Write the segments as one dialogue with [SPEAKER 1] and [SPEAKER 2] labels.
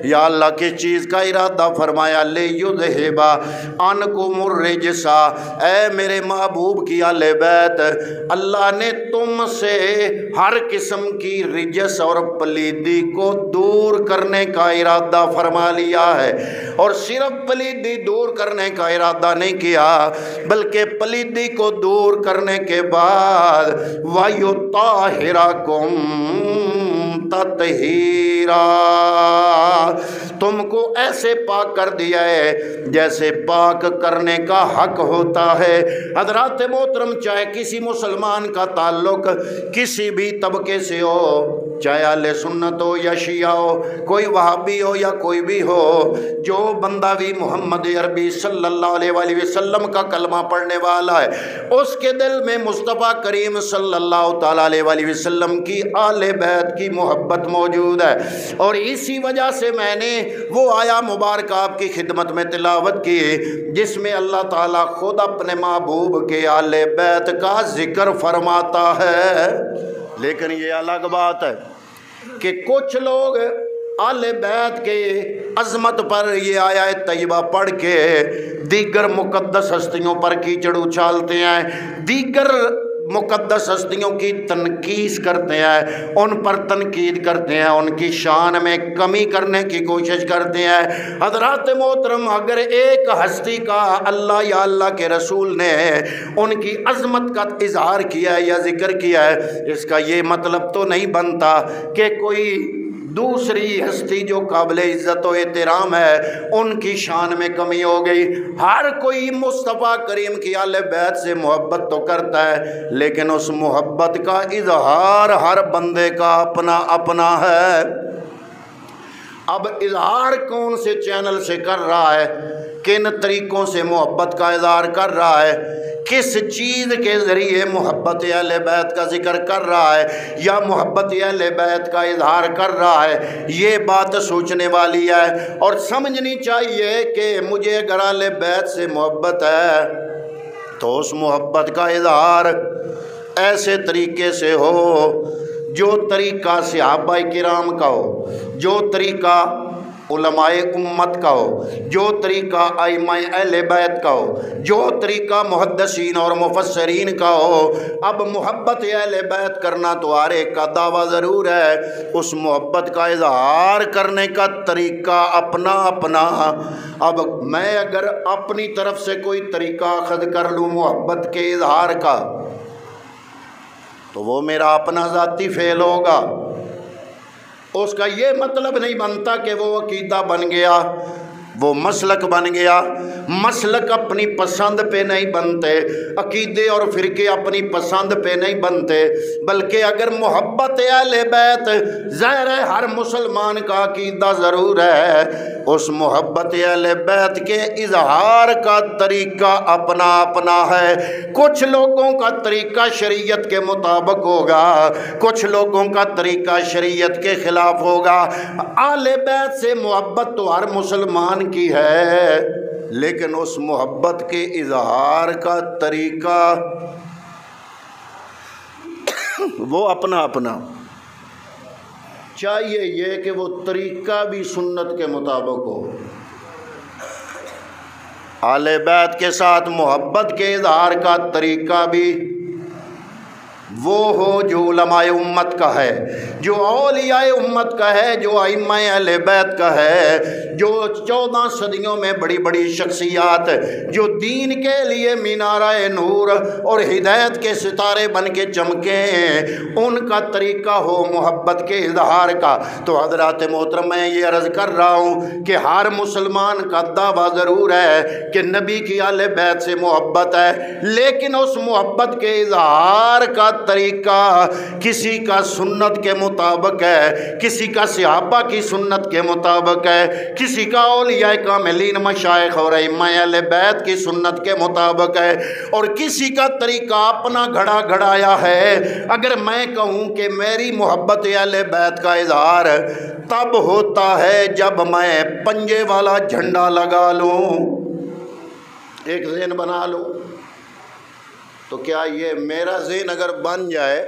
[SPEAKER 1] یا اللہ کس چیز کا ارادہ فرمایا؟ لیذہبا عنکم الرجسا، اے میرے محبوب کی اہل بیت، اللہ نے تم سے ہر قسم کی رجس اور پلیدی کو دور کرنے کا ارادہ فرما لیا ہے، اور صرف پلیدی دور کرنے کا ارادہ نہیں کیا بلکہ پلیدی کو دور کرنے کے بعد وَيُطَهِّرَكُمْ تطہیرا، تم کو ایسے پاک کر دیا ہے جیسے پاک کرنے کا حق ہوتا ہے۔ حضرات محترم، چاہے کسی مسلمان کا تعلق کسی بھی طبقے سے ہو، چاہے اہل سنت ہو یا شیعہ ہو، کوئی وہابی ہو یا کوئی بھی ہو، جو بندہ بھی محمد عربی صلی اللہ علیہ وآلہ وسلم کا کلمہ پڑھنے والا ہے، اس کے دل میں مصطفیٰ کریم صلی اللہ تعالیٰ علیہ وآلہ وسلم کی اہل بیت کی محبت موجود ہے۔ اور اسی وجہ سے میں نے وہ آیا مبارکہ آپ کی خدمت میں تلاوت کی جس میں اللہ تعالیٰ خود اپنے محبوب کے اہل بیت کا ذکر فرماتا ہے۔ لیکن یہ الگ بات ہے کہ کچھ لوگ اہل بیت کے عظمت پر یہ آیت طیبہ پڑھ کے دیگر مقدس ہستیوں پر کیچڑ اچھالتے ہیں، دیگر مقدس ہستیوں کی تنقید کرتے ہیں، ان پر تنقید کرتے ہیں، ان کی شان میں کمی کرنے کی کوشش کرتے ہیں۔ حضرات محترم، اگر ایک ہستی کا اللہ یا اللہ کے رسول نے ان کی عظمت کا اظہار کیا ہے یا ذکر کیا ہے، اس کا یہ مطلب تو نہیں بنتا کہ کوئی دوسری ہستی جو قابل عزت و احترام ہے ان کی شان میں کمی ہو گئی۔ ہر کوئی مصطفیٰ کریم کی اہل بیت سے محبت تو کرتا ہے، لیکن اس محبت کا اظہار ہر بندے کا اپنا اپنا ہے۔ اب اظہار کون سے چینل سے کر رہا ہے، کن طریقوں سے محبت کا اظہار کر رہا ہے، کس چیز کے ذریعے محبت اہل بیت کا ذکر کر رہا ہے یا محبت اہل بیت کا اظہار کر رہا ہے، یہ بات سوچنے والی ہے اور سمجھنی چاہیے کہ مجھے اگر اہل بیت سے محبت ہے تو اس محبت کا اظہار ایسے طریقے سے ہو جو طریقہ صحابہ کرام کا ہو، جو طریقہ علماء امت کا ہو، جو طریقہ ائمہ اہل بیت کا ہو، جو طریقہ محدثین اور مفسرین کا ہو۔ اب محبت اہل بیت کرنا تو ہر ایک کا دعویٰ ضرور ہے، اس محبت کا اظہار کرنے کا طریقہ اپنا اپنا۔ اب میں اگر اپنی طرف سے کوئی طریقہ اخذ کر لوں محبت کے اظہار کا تو وہ میرا اپنا ذاتی فعل ہوگا، اس کا یہ مطلب نہیں بنتا کہ وہ عقیدہ بن گیا، وہ مسلک بن گیا۔ مسلک اپنی پسند پہ نہیں بنتے، عقیدے اور فرقے اپنی پسند پہ نہیں بنتے، بلکہ اگر محبت اہل بیت ظاہر ہے ہر مسلمان کا عقیدہ ضرور ہے، اس محبت اہل بیت کے اظہار کا طریقہ اپنا اپنا ہے۔ کچھ لوگوں کا طریقہ شریعت کے مطابق ہوگا، کچھ لوگوں کا طریقہ شریعت کے خلاف ہوگا۔ اہل بیت سے محبت تو ہر مسلمان کی ہے، لیکن اس محبت کے اظہار کا طریقہ وہ اپنا اپنا۔ چاہیے یہ کہ وہ طریقہ بھی سنت کے مطابق ہو، اہل بیت کے ساتھ محبت کے اظہار کا طریقہ بھی وہ ہو جو علماء امت کا ہے، جو اولیاء امت کا ہے، جو ائمہ اہل بیت کا ہے، جو 14 صدیوں میں بڑی بڑی شخصیات جو دین کے لیے مینارہ نور اور ہدایت کے ستارے بن کے چمکیں، ان کا طریقہ ہو محبت کے اظہار کا۔ تو حضرات محترم، میں یہ عرض کر رہا ہوں کہ ہر مسلمان کا دعویٰ ضرور ہے کہ نبی کی اہل بیت سے محبت ہے، لیکن اس محبت کے اظہار کا طریقہ کسی کا سنت کے مطابق ہے، کسی کا صحابہ کی سنت کے مطابق ہے، کسی کا اولیاء کاملین مشائخ اور ائمہ اہل بیت کی سنت کے مطابق ہے، اور کسی کا طریقہ اپنا گھڑا گھڑایا ہے۔ اگر میں کہوں کہ میری محبت اہل بیت کا اظہار تب ہوتا ہے جب میں پنجے والا جھنڈا لگا لوں، ایک ذہن بنا لوں، تو کیا یہ میرا ذہن اگر بن جائے،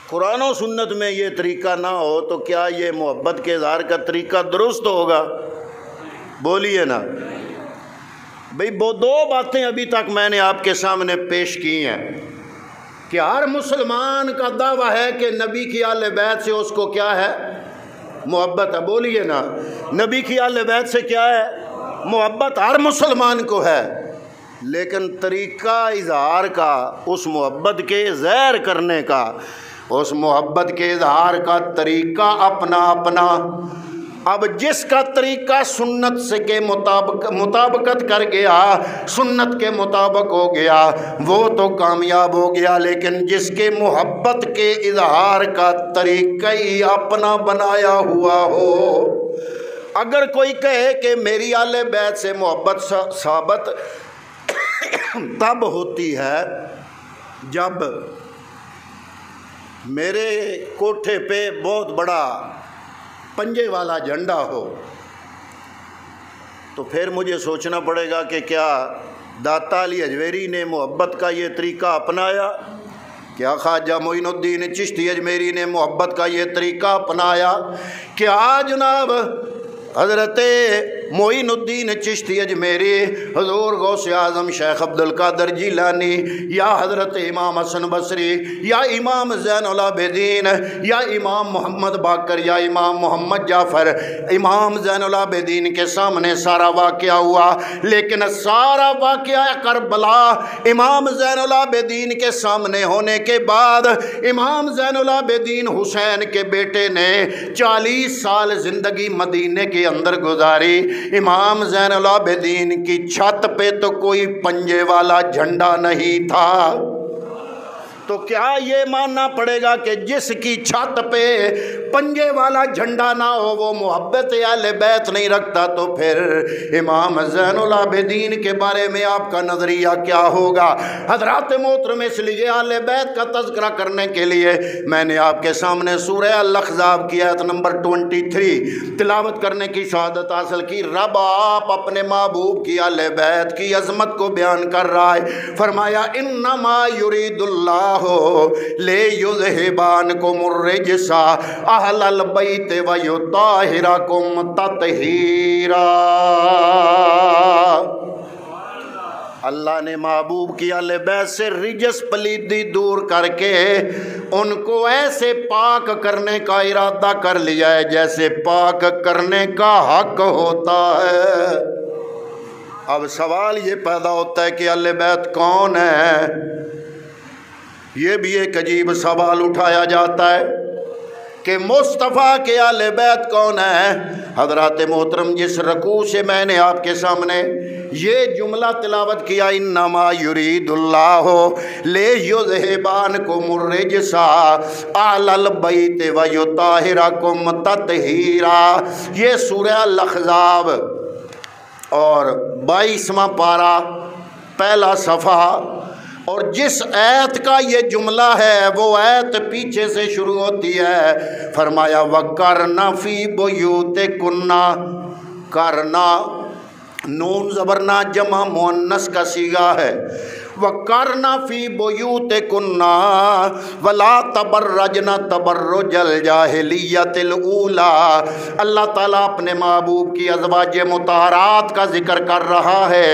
[SPEAKER 1] قرآن و سنت میں یہ طریقہ نہ ہو، تو کیا یہ محبت کے اظہار کا طریقہ درست ہوگا؟ بولیے نا بھئی۔ وہ دو باتیں ابھی تک میں نے آپ کے سامنے پیش کی ہیں کہ ہر مسلمان کا دعویٰ ہے کہ نبی کی اہل بیت سے اس کو کیا ہے؟ محبت ہے۔ بولیے نا، نبی کی اہل بیت سے کیا ہے؟ محبت ہر مسلمان کو ہے، لیکن طریقہ اظہار کا، اس محبت کے ظاہر کرنے کا، اس محبت کے اظہار کا طریقہ اپنا اپنا۔ اب جس کا طریقہ سنت سے کے مطابقت کر گیا، سنت کے مطابق ہو گیا، وہ تو کامیاب ہو گیا، لیکن جس کے محبت کے اظہار کا طریقہ ہی اپنا بنایا ہوا ہو، اگر کوئی کہے کہ میری اہل بیت سے محبت ثابت تب ہوتی ہے جب میرے کوٹھے پہ بہت بڑا پنجے والا جھنڈا ہو، تو پھر مجھے سوچنا پڑے گا کہ کیا داتا علی اجمیری نے محبت کا یہ طریقہ اپنایا؟ کیا خواجہ معین الدین چشتی اجمیری نے محبت کا یہ طریقہ اپنایا؟ کیا جناب حضرت معین الدین چشتی اجمیری، حضور غوث اعظم شیخ عبد القادر جیلانی، یا حضرت امام حسن بصری، یا امام زین العابدین، یا امام محمد باقر، یا امام محمد جعفر، امام زین العابدین کے سامنے سارا واقعہ ہوا، لیکن سارا واقعہ کربلا امام زین العابدین کے سامنے ہونے کے بعد امام زین العابدین حسین کے بیٹے نے 40 سال زندگی مدینے کے اندر گزاری۔ امام زین العابدین کی چھت پہ تو کوئی پنجے والا جھنڈا نہیں تھا، تو کیا یہ ماننا پڑے گا کہ جس کی چھت پہ پنجے والا جھنڈا نہ ہو وہ محبت اہل بیت نہیں رکھتا؟ تو پھر امام زین العابدین کے بارے میں آپ کا نظریہ کیا ہوگا؟ حضرات محترم، اس لیے اہل بیت کا تذکرہ کرنے کے لیے میں نے آپ کے سامنے سورہ الاحزاب کی آیت نمبر 23 تلاوت کرنے کی شہادت حاصل کی۔ رب آپ اپنے محبوب کی اہل بیت کی عظمت کو بیان کر رہا ہے، فرمایا انما یرید اللہ لے یذہبانکم الرجس اہل البیت ویطہرکم تطہیرا۔ اللہ نے محبوب کی اہل بیت سے رجس پلیدی دور کر کے ان کو ایسے پاک کرنے کا ارادہ کر لیا ہے جیسے پاک کرنے کا حق ہوتا ہے۔ اب سوال یہ پیدا ہوتا ہے کہ اہل بیت کون ہے؟ یہ بھی ایک عجیب سوال اٹھایا جاتا ہے کہ مصطفیٰ کے اہل بیت کون ہے؟ حضرات محترم، جس رکوع سے میں نے آپ کے سامنے یہ جملہ تلاوت کیا، انما یرید اللہ لیذہبانکم الرجس اہل البیت ویطہرکم تطہیرا، یہ سورہ الاحزاب اور 22واں پارہ پہلا صفحہ، اور جس آیت کا یہ جملہ ہے وہ آیت پیچھے سے شروع ہوتی ہے۔ فرمایا وَقَرْنَ فِي بُيُوتِكُنَّ، کرنا نون زبرنا جمع مؤنث کا صیغہ ہے، وَقَرْنَ فِي بُيُوتِكُنَّ وَلَا تَبَرَّجْنَ تَبَرُّجَ الْجَاهِلِيَّةِ الْأُولَى۔ اللہ تعالیٰ اپنے محبوب کی ازواج مطہرات کا ذکر کر رہا ہے۔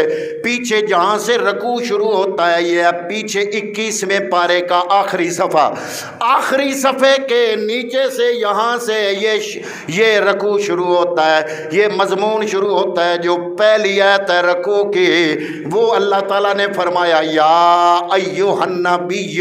[SPEAKER 1] پیچھے جہاں سے رکوع شروع ہوتا ہے، یہ پیچھے 21ویں پارے کا آخری صفحہ، آخری صفحے کے نیچے سے یہاں سے یہ رکوع شروع ہوتا ہے، یہ مضمون شروع ہوتا ہے۔ جو پہلی آیت ہے رکوع کی، وہ اللہ تعالیٰ نے فرمایا یا ایھا النبی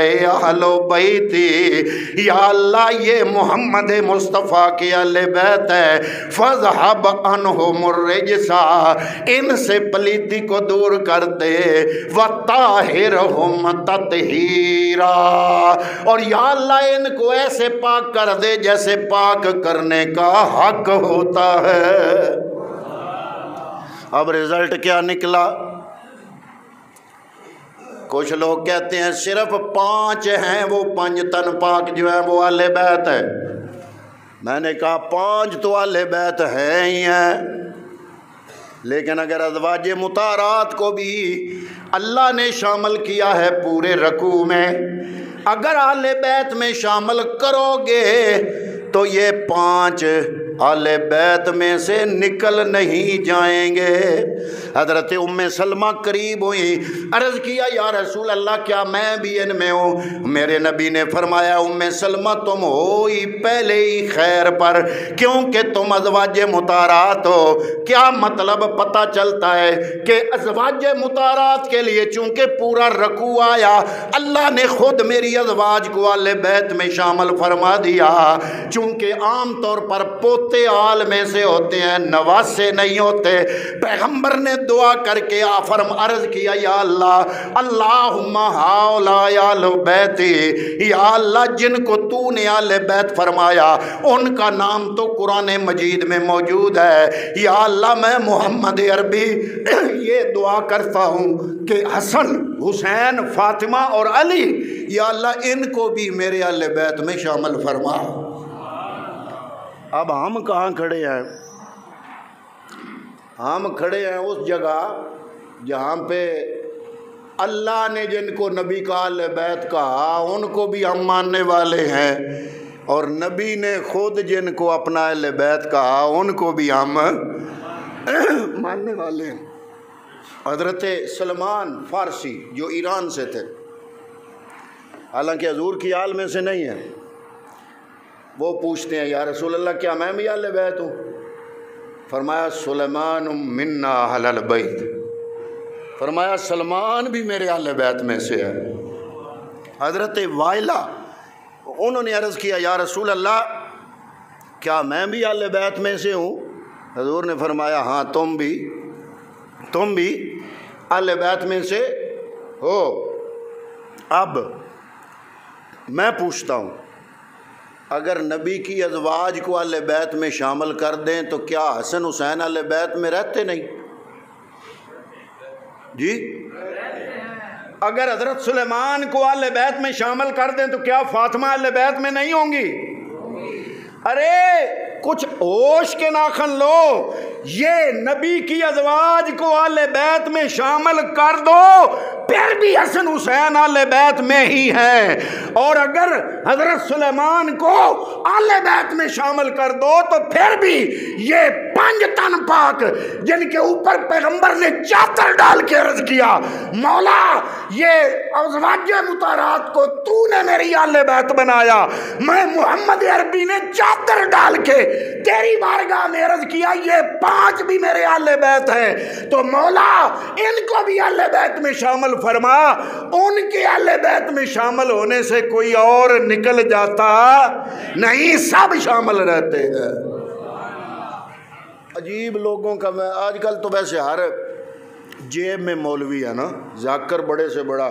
[SPEAKER 1] اہل بیتی، یا اللہ یہ محمد مصطفیٰ کی اہل بیت ہے، فاذھب عنہم الرجس، ان سے پلیتی کو دور کر دے، وطہرہم تطہیرا، اور یا اللہ ان کو ایسے پاک کر دے جیسے پاک کرنے کا حق ہوتا ہے۔ اب رزلٹ کیا نکلا؟ کچھ لوگ کہتے ہیں صرف 5 ہیں، وہ 5 تن پاک جو ہیں وہ اہل بیت ہے۔ میں نے کہا 5 تو اہل بیت ہیں ہی ہیں، لیکن اگر ازواج مطہرات کو بھی اللہ نے شامل کیا ہے پورے رکوع میں، اگر اہل بیت میں شامل کرو گے تو یہ 5 اہل بیت میں سے نکل نہیں جائیں گے۔ حضرت ام سلمہ قریب ہوئی، عرض کیا یا رسول اللہ کیا میں بھی ان میں ہوں؟ میرے نبی نے فرمایا ام سلمہ تم ہو ہی پہلے ہی خیر پر، کیونکہ تم ازواج مطہرات ہو۔ کیا مطلب پتہ چلتا ہے کہ ازواج مطہرات کے لیے چونکہ پورا رکوع آیا، اللہ نے خود میری ازواج کو اہل بیت میں شامل فرما دیا، چونکہ عام طور پر پوتے آل میں سے ہوتے ہیں، نواسے نہیں ہوتے۔ پیغمبر نے دعا کر کے عرض کیا یا اللہ اللہم ہؤلاء اہل بیتی، یا اللہ جن کو تو نے اہل بیت فرمایا ان کا نام تو قرآن مجید میں موجود ہے، یا اللہ میں محمد عربی یہ دعا کرتا ہوں کہ حسن، حسین، فاطمہ اور علی، یا اللہ ان کو بھی میرے اہل بیت میں شامل فرما۔ اب ہم کہاں کھڑے ہیں؟ ہم کھڑے ہیں اس جگہ جہاں پہ اللہ نے جن کو نبی کا اہل بیت کہا ان کو بھی ہم ماننے والے ہیں، اور نبی نے خود جن کو اپنا اہل بیت کہا ان کو بھی ہم ماننے والے ہیں۔ حضرت سلمان فارسی جو ایران سے تھے، حالانکہ حضور کی آل میں سے نہیں ہے، وہ پوچھتے ہیں یا رسول اللہ کیا میں بھی اہل بیت ہوں؟ فرمایا سلیمان منا اہل البیت، فرمایا سلمان بھی میرے اہل بیت میں سے ہے۔ حضرت وائلہ انہوں نے عرض کیا یا رسول اللہ کیا میں بھی اہل بیت میں سے ہوں؟ حضور نے فرمایا ہاں تم بھی اہل بیت میں سے ہو۔ اب میں پوچھتا ہوں اگر نبی کی ازواج کو اہل بیت میں شامل کر دیں تو کیا حسن حسین اہل بیت میں رہتے نہیں؟ جی اگر حضرت سلیمان کو اہل بیت میں شامل کر دیں تو کیا فاطمہ اہل بیت میں نہیں ہوں گی؟ ارے کچھ ہوش کے ناخن لو، یہ نبی کی ازواج کو اہل بیت میں شامل کر دو پھر بھی حسن حسین اہل بیت میں ہی ہیں، اور اگر حضرت سلیمان کو اہل بیت میں شامل کر دو تو پھر بھی یہ 5 تن پاک جن کے اوپر پیغمبر نے چادر ڈال کے عرض کیا مولا یہ ازواج مطہرات کو تو نے میری اہل بیت بنایا، میں محمد عربی نے چادر ڈال کے تیری بارگاہ میں عرض کیا یہ 5 بھی میرے اہل بیت ہیں، تو مولا ان کو بھی اہل بیت میں شامل فرما۔ ان کے اہل بیت میں شامل ہونے سے کوئی اور نکل جاتا نہیں، سب شامل رہتے ہیں۔ عجیب لوگوں کا، میں آج کل تو ویسے ہر جیب میں مولوی ہے نا، ذاکر بڑے سے بڑا،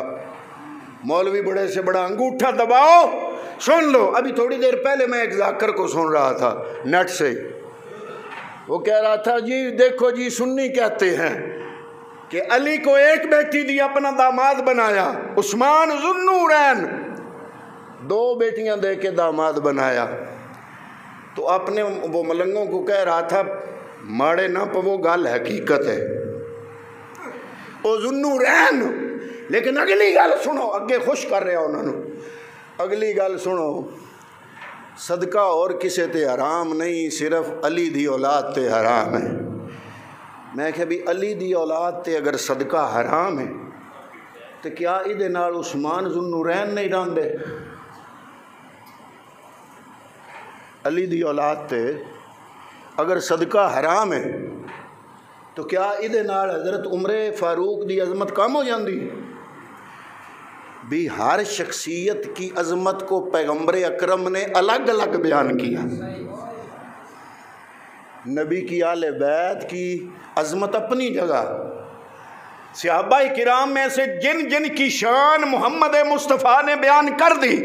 [SPEAKER 1] مولوی بڑے سے بڑا، انگوٹھا دباؤ سن لو۔ ابھی تھوڑی دیر پہلے میں ایک ذاکر کو سن رہا تھا نیٹ سے، وہ کہہ رہا تھا جی دیکھو جی سنی کہتے ہیں کہ علی کو ایک بیٹی دی اپنا داماد بنایا، عثمان ذوالنورین 2 بیٹیاں دے کے داماد بنایا، تو اپنے وہ ملنگوں کو کہہ رہا تھا ماڑے نہ پو گل حقیقت ہے او ذوالنورین، لیکن اگلی گل سنو، اگے خوش کر رہا انہوں نے، اگلی گل سنو، صدقہ اور کسے تے حرام نہیں، صرف علی دی اولاد تے حرام ہے۔ میں کہ بھی علی دی اولاد تے اگر صدقہ حرام ہے تو کیا ادھے نال عثمان ذوالنورین نہیں راندے؟ علی دی اولاد تے اگر صدقہ حرام ہے تو کیا ادھے نال حضرت عمر فاروق دی عظمت کم ہو جاندی؟ بھی ہر شخصیت کی عظمت کو پیغمبر اکرم نے الگ الگ بیان کیا۔ نبی کی آل بیت کی عظمت اپنی جگہ، صحابہ کرام میں سے جن جن کی شان محمد مصطفیٰ نے بیان کر دی،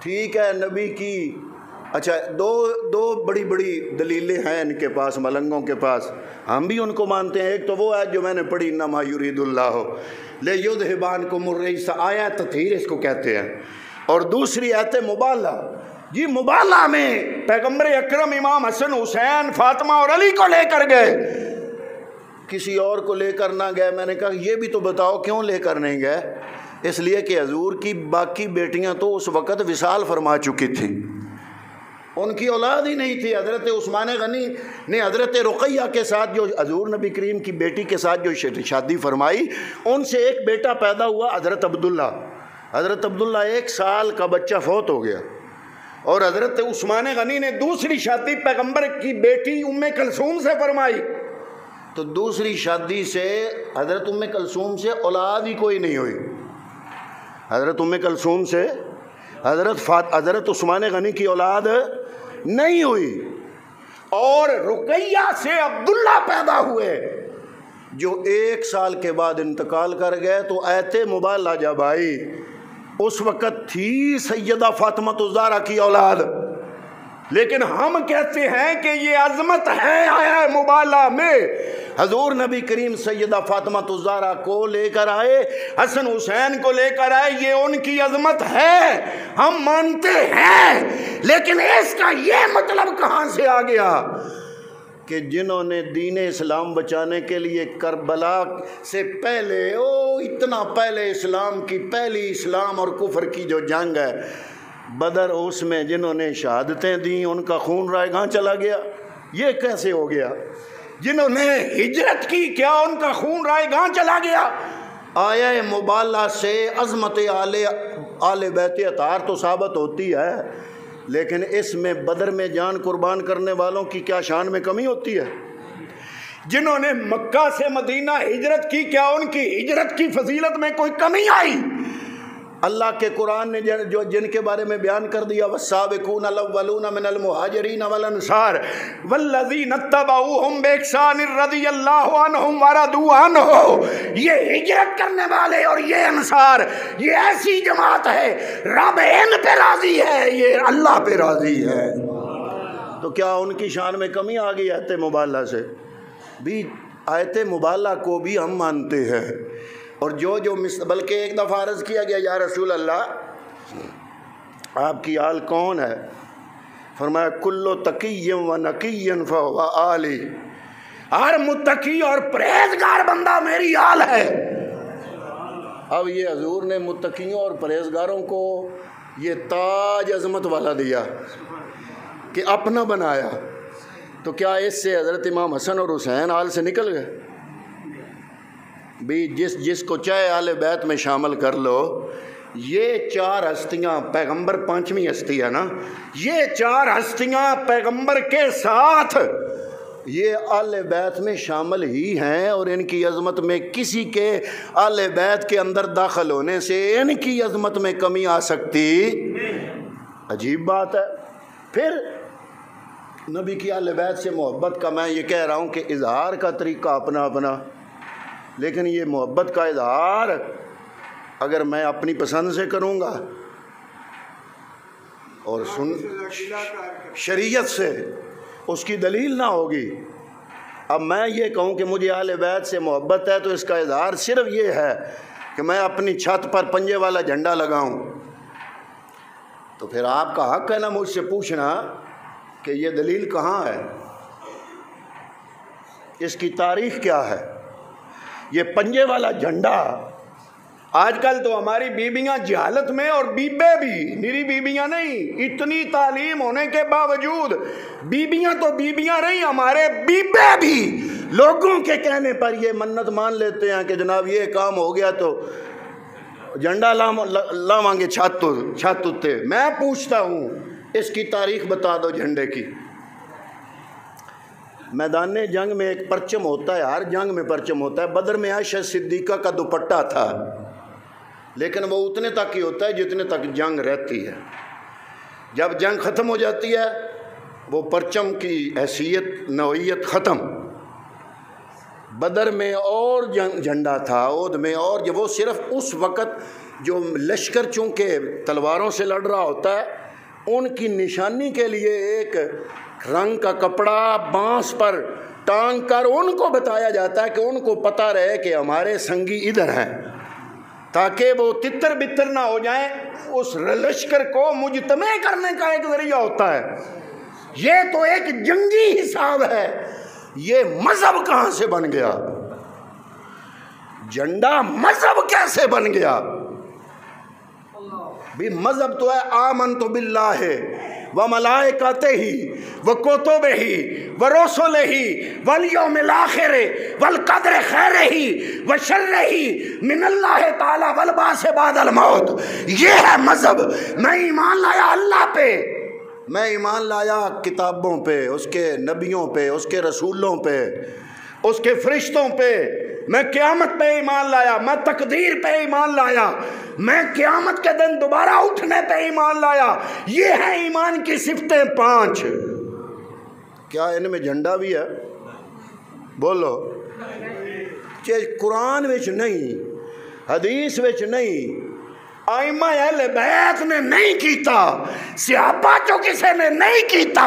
[SPEAKER 1] ٹھیک ہے نبی کی، اچھا دو بڑی بڑی دلیلیں ہیں ان کے پاس، ملنگوں کے پاس، ہم بھی ان کو مانتے ہیں۔ ایک تو وہ ہے جو میں نے پڑھی، انما یرید اللہ لیذھبعنکم الرجس، آیا تطہیر اس کو کہتے ہیں، اور دوسری آیت مبالہ، جی مبالہ میں پیغمبر اکرم امام حسن حسین فاطمہ اور علی کو لے کر گئے، کسی اور کو لے کر نہ گئے۔ میں نے کہا یہ بھی تو بتاؤ کیوں لے کر نہیں گئے؟ اس لیے کہ حضور کی باقی بیٹیاں تو اس وقت وصال فرما چکی تھیں، ان کی اولاد ہی نہیں تھی۔ حضرت عثمان غنی نے حضرت رقیہ کے ساتھ جو حضور نبی کریم کی بیٹی کے ساتھ جو شادی فرمائی، ان سے ایک بیٹا پیدا ہوا حضرت عبداللہ۔ حضرت عبداللہ 1 سال کا بچہ فوت ہو گیا، اور حضرت عثمان غنی نے دوسری شادی پیغمبر کی بیٹی ام کلثوم سے فرمائی، تو دوسری شادی سے حضرت ام کلثوم سے اولاد ہی کوئی نہیں ہوئی۔ حضرت ام کلثوم سے حضرت عثمان غنی کی اولاد نہیں ہوئی، اور رقیہ سے عبداللہ پیدا ہوئے جو 1 سال کے بعد انتقال کر گئے۔ تو ایت مبالہ جب آئی اس وقت تھی سیدہ فاطمہ الزہرا کی اولاد، لیکن ہم کہتے ہیں کہ یہ عظمت ہے آیا مبالہ میں۔ حضور نبی کریم سیدہ فاطمہ الزہرا کو لے کر آئے، حسن حسین کو لے کر آئے، یہ ان کی عظمت ہے، ہم مانتے ہیں، لیکن اس کا یہ مطلب کہاں سے آ گیا کہ جنہوں نے دین اسلام بچانے کے لیے کربلا سے پہلے، اتنا پہلے اسلام کی پہلی اسلام اور کفر کی جو جنگ ہے بدر، اس میں جنہوں نے شہادتیں دیں ان کا خون رائے گاں چلا گیا؟ یہ کیسے ہو گیا؟ جنہوں نے ہجرت کی کیا ان کا خون رائے گاں چلا گیا؟ آیا مبالہ سے عظمت آل بیت اطہار تو ثابت ہوتی ہے، لیکن اس میں بدر میں جان قربان کرنے والوں کی کیا شان میں کمی ہوتی ہے؟ جنہوں نے مکہ سے مدینہ ہجرت کی کیا ان کی ہجرت کی فضیلت میں کوئی کمی آئی؟ اللہ کے قرآن نے جو جن کے بارے میں بیان کر دیا، والسابقون الاولون من المہاجرین والانصار والذین اتبعوہم بإحسان رضی اللہ عنہم ورضوا عنہ، یہ ہجرت کرنے والے اور یہ انصار، یہ ایسی جماعت ہے رب ان پہ راضی ہے، یہ اللہ پہ راضی ہے۔ تو کیا ان کی شان میں کمی آ گئی آیت مبالہ سے؟ بھی آیت مبالہ کو بھی ہم مانتے ہیں، اور بلکہ ایک دفعہ عرض کیا گیا یا رسول اللہ آپ کی آل کون ہے؟ فرمایا کلو تقی و نقی فہو آلی، ہر متقی اور پرہیزگار بندہ میری آل ہے۔ اب یہ حضور نے متقیوں اور پرہیزگاروں کو یہ تاج عظمت والا دیا کہ اپنا بنایا، تو کیا اس سے حضرت امام حسن اور حسین آل سے نکل گئے؟ بھی جس کو چاہے آل بیت میں شامل کر لو، یہ 4 ہستیاں، پیغمبر 5ویں ہستی ہے نا، یہ 4 ہستیاں پیغمبر کے ساتھ یہ آل بیت میں شامل ہی ہیں، اور ان کی عظمت میں کسی کے آل بیت کے اندر داخل ہونے سے ان کی عظمت میں کمی آ سکتی؟ عجیب بات ہے۔ پھر نبی کی آل بیت سے محبت کا میں یہ کہہ رہا ہوں کہ اظہار کا طریقہ اپنا اپنا، لیکن یہ محبت کا اظہار اگر میں اپنی پسند سے کروں گا اور شریعت سے اس کی دلیل نہ ہوگی، اب میں یہ کہوں کہ مجھے آل بیت سے محبت ہے تو اس کا اظہار صرف یہ ہے کہ میں اپنی چھت پر پنجے والا جھنڈا لگاؤں، تو پھر آپ کا حق ہے نا مجھ سے پوچھنا کہ یہ دلیل کہاں ہے، اس کی تاریخ کیا ہے؟ یہ پنجے والا جھنڈا آج کل تو ہماری بیبیاں جہالت میں، اور بیبے بھی، میری بیبیاں نہیں، اتنی تعلیم ہونے کے باوجود بیبیاں تو بیبیاں رہی، ہمارے بیبے بھی لوگوں کے کہنے پر یہ منت مان لیتے ہیں کہ جناب یہ کام ہو گیا تو جھنڈا لاواں گے چھت اتے۔ میں پوچھتا ہوں اس کی تاریخ بتا دو جھنڈے کی۔ میدان جنگ میں ایک پرچم ہوتا ہے، ہر جنگ میں پرچم ہوتا ہے۔ بدر میں عائشہ صدیقہ کا دوپٹہ تھا، لیکن وہ اتنے تک ہی ہوتا ہے جتنے تک جنگ رہتی ہے. جب جنگ ختم ہو جاتی ہے وہ پرچم کی حیثیت نوعیت ختم. بدر میں اور جھنڈا تھا، احد میں اور، جو وہ صرف اس وقت جو لشکر چونکہ تلواروں سے لڑ رہا ہوتا ہے ان کی نشانی کے لیے ایک رنگ کا کپڑا بانس پر ٹانگ کر ان کو بتایا جاتا ہے کہ ان کو پتہ رہے کہ ہمارے سنگی ادھر ہیں، تاکہ وہ تتر بتر نہ ہو جائیں. اس لشکر کو مجتمع کرنے کا ایک ذریعہ ہوتا ہے. یہ تو ایک جنگی حساب ہے. یہ مذہب کہاں سے بن گیا؟ جھنڈا مذہب کیسے بن گیا؟ بھی مذہب تو ہے آمنت باللہ وملائکتہ وکتبہ ورسلہ والیوم الآخر والقدر خیرہ وشرہ من اللہ تعالی والبعث بعد الموت. یہ ہے مذہب. میں ایمان لایا اللہ پہ، میں ایمان لایا کتابوں پہ، اس کے نبیوں پہ، اس کے رسولوں پہ، اس کے فرشتوں پہ. میں قیامت پہ ایمان لایا، میں تقدیر پہ ایمان لایا، میں قیامت کے دن دوبارہ اٹھنے پہ ایمان لایا. یہ ہے ایمان کی صفتیں 5. کیا ان میں جھنڈا بھی ہے؟ بولو. قرآن وچ نہیں، حدیث وچ نہیں، ائمہ اہل بیت نے نہیں کیتا، صحابہ جو کسی نے نہیں کیتا.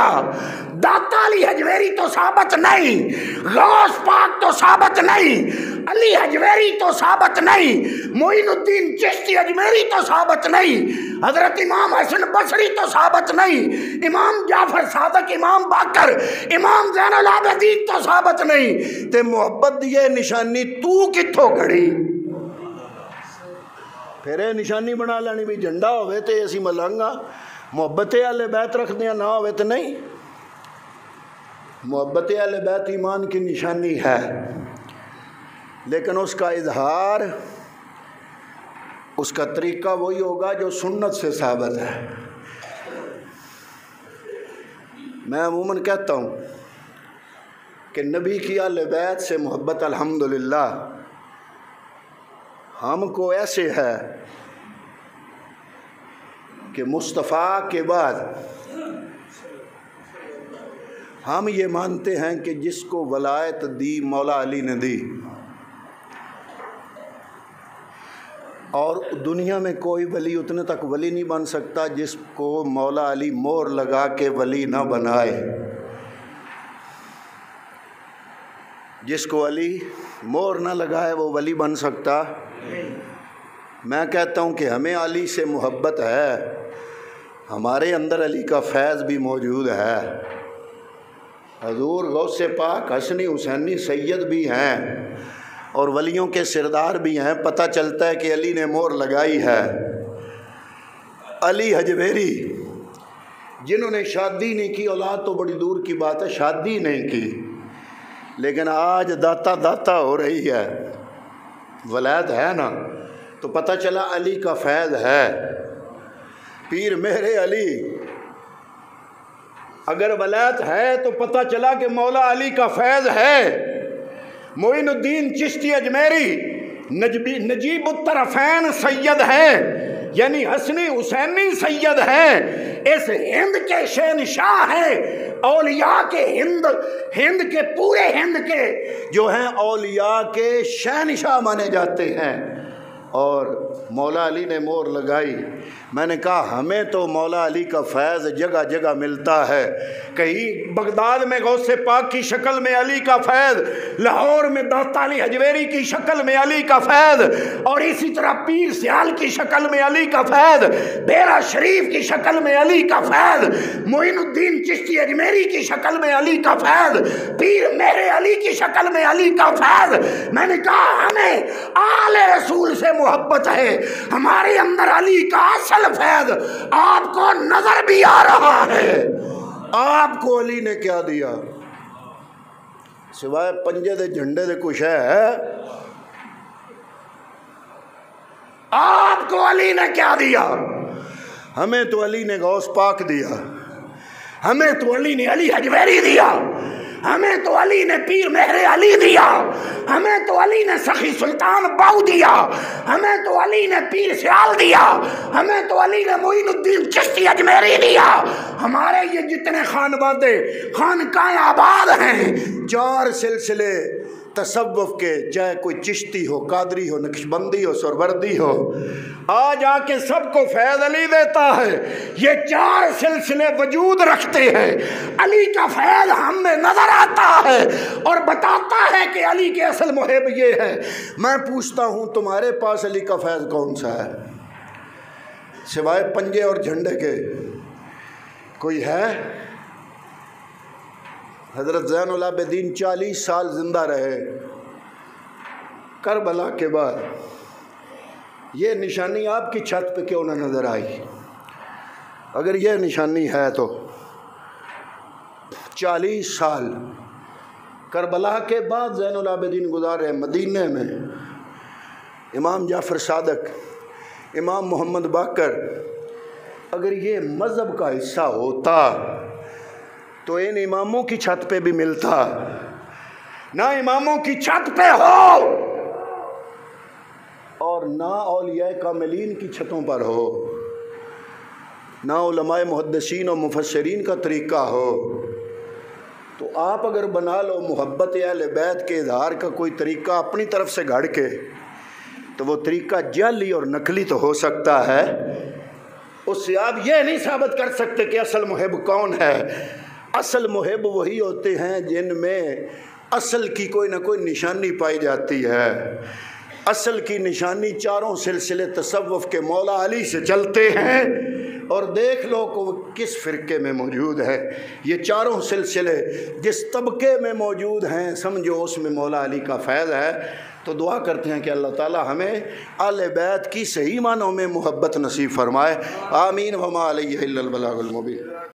[SPEAKER 1] داتا علی حجویری تو ثابت نہیں، غوث پاک تو ثابت نہیں، علی حجویری تو ثابت نہیں، معین الدین چشتی اجمیری تو ثابت نہیں، حضرت امام حسن بصری تو ثابت نہیں، امام جعفر صادق، امام باقر، امام زین العابدین تو ثابت نہیں. تے محبت دی نشانی تو کتھوں گھڑی؟ پھر یہ نشانی بنا لینی بھی جھنڈا ہوئے تے اسی ملنگا محبت اہل بیت رکھ دیا، نہ ہوئے تو نہیں. محبت اہل بیت ایمان کی نشانی ہے، لیکن اس کا اظہار، اس کا طریقہ وہی ہوگا جو سنت سے ثابت ہے. میں عموماً کہتا ہوں کہ نبی کی اہل بیت سے محبت الحمدللہ ہم کو ایسے ہے کہ مصطفیٰ کے بعد ہم یہ مانتے ہیں کہ جس کو ولایت دی مولا علی نے دی، اور دنیا میں کوئی ولی اتنے تک ولی نہیں بن سکتا جس کو مولا علی مور لگا کے ولی نہ بنائے. جس کو علی مور نہ لگائے وہ ولی بن سکتا. میں کہتا ہوں کہ ہمیں علی سے محبت ہے، ہمارے اندر علی کا فیض بھی موجود ہے. حضور غوث پاک حسنی حسینی سید بھی ہیں اور ولیوں کے سردار بھی ہیں. پتہ چلتا ہے کہ علی نے مور لگائی ہے. علی حجویری جنہوں نے شادی نہیں کی، اولاد تو بڑی دور کی بات ہے، شادی نہیں کی، لیکن آج داتا داتا ہو رہی ہے، ولایت ہے نا، تو پتہ چلا علی کا فیض ہے. پیر میرے علی اگر ولایت ہے تو پتہ چلا کہ مولا علی کا فیض ہے. معین الدین چشتی اجمیری نجیب الطرفین سید ہے، یعنی حسنی حسینی سید ہے، اس ہند کے شہنشاہ ہیں. اولیاء کے ہند کے پورے ہند کے جو ہیں اولیاء کے شہنشاہ مانے جاتے ہیں، اور مولا علی نے مور لگائی. میں نے کہا ہمیں تو مولا علی کا فیض جگہ جگہ ملتا ہے. کہیں بغداد میں غوث پاک کی شکل میں علی کا فیض، لاہور میں داتا علی حجویری کی شکل میں علی کا فیض، اور اسی طرح پیر سیال کی شکل میں علی کا فیض، بیرا شریف کی شکل میں علی کا فیض، معین الدین چشتی اجمیری کی شکل میں علی کا فیض، پیر میرے علی کی شکل میں علی کا فیض. میں نے کہا ہمیں آل رسول سے محبت ہے، ہمارے اندر علی کا اصل فیض آپ کو نظر بھی آ رہا ہے. آپ کو علی نے کیا دیا سوائے پنجے دے جھنڈے دے کچھ ہے؟ آپ کو علی نے کیا دیا؟ ہمیں تو علی نے غوث پاک دیا، ہمیں تو علی نے علی حجویری دیا، ہمیں تو علی نے پیر مہر علی دیا، ہمیں تو علی نے سخی سلطان باؤ دیا، ہمیں تو علی نے پیر سیال دیا، ہمیں تو علی نے معین الدین چشتی اجمیری دیا۔ ہمارے یہ جتنے خانوادے خانقاہیں آباد ہیں، 4 سلسلے تصوف کے، چاہے کوئی چشتی ہو، قادری ہو، نقشبندی ہو، سہروردی ہو، آج آ کے سب کو فیض علی دیتا ہے۔ یہ 4 سلسلے وجود رکھتے ہیں، علی کا فیض ہم میں نظر آتا ہے اور بتاتا ہے کہ علی کے اصل محب یہ ہے۔ میں پوچھتا ہوں تمہارے پاس علی کا فیض کون سا ہے؟ سوائے پنجے اور جھنڈے کے کوئی ہے؟ حضرت زین العابدین 40 سال زندہ رہے، کربلا کے بعد یہ نشانی آپ کی چھت پہ کیوں نہ نظر آئی؟ اگر یہ نشانی ہے تو 40 سال کربلا کے بعد زین العابدین گزارے مدینے میں۔ امام جعفر صادق، امام محمد باقر، اگر یہ مذہب کا حصہ ہوتا تو ان اماموں کی چھت پہ بھی ملتا، نہ اماموں کی چھت پہ ہو اور نہ اولیاء کاملین کی چھتوں پر ہو، نہ علماء محدثین و مفسرین کا طریقہ ہو۔ تو آپ اگر بنا لو محبت اہل بیت کے اظہار کا کوئی طریقہ اپنی طرف سے گھڑ کے، تو وہ طریقہ جعلی اور نقلی تو ہو سکتا ہے، اس سے آپ یہ نہیں ثابت کر سکتے کہ اصل محب کون ہے۔ اصل محب وہی ہوتے ہیں جن میں اصل کی کوئی نہ کوئی نشانی پائی جاتی ہے۔ اصل کی نشانی 4 سلسلے تصوف کے مولا علی سے چلتے ہیں، اور دیکھ لو کہ وہ کس فرقے میں موجود ہے۔ یہ 4 سلسلے جس طبقے میں موجود ہیں، سمجھو اس میں مولا علی کا فیض ہے۔ تو دعا کرتے ہیں کہ اللہ تعالی ہمیں اہل بیت کی صحیح معنوں میں محبت نصیب فرمائے۔ آمین۔ وما علیہ الا البلاغ المبین۔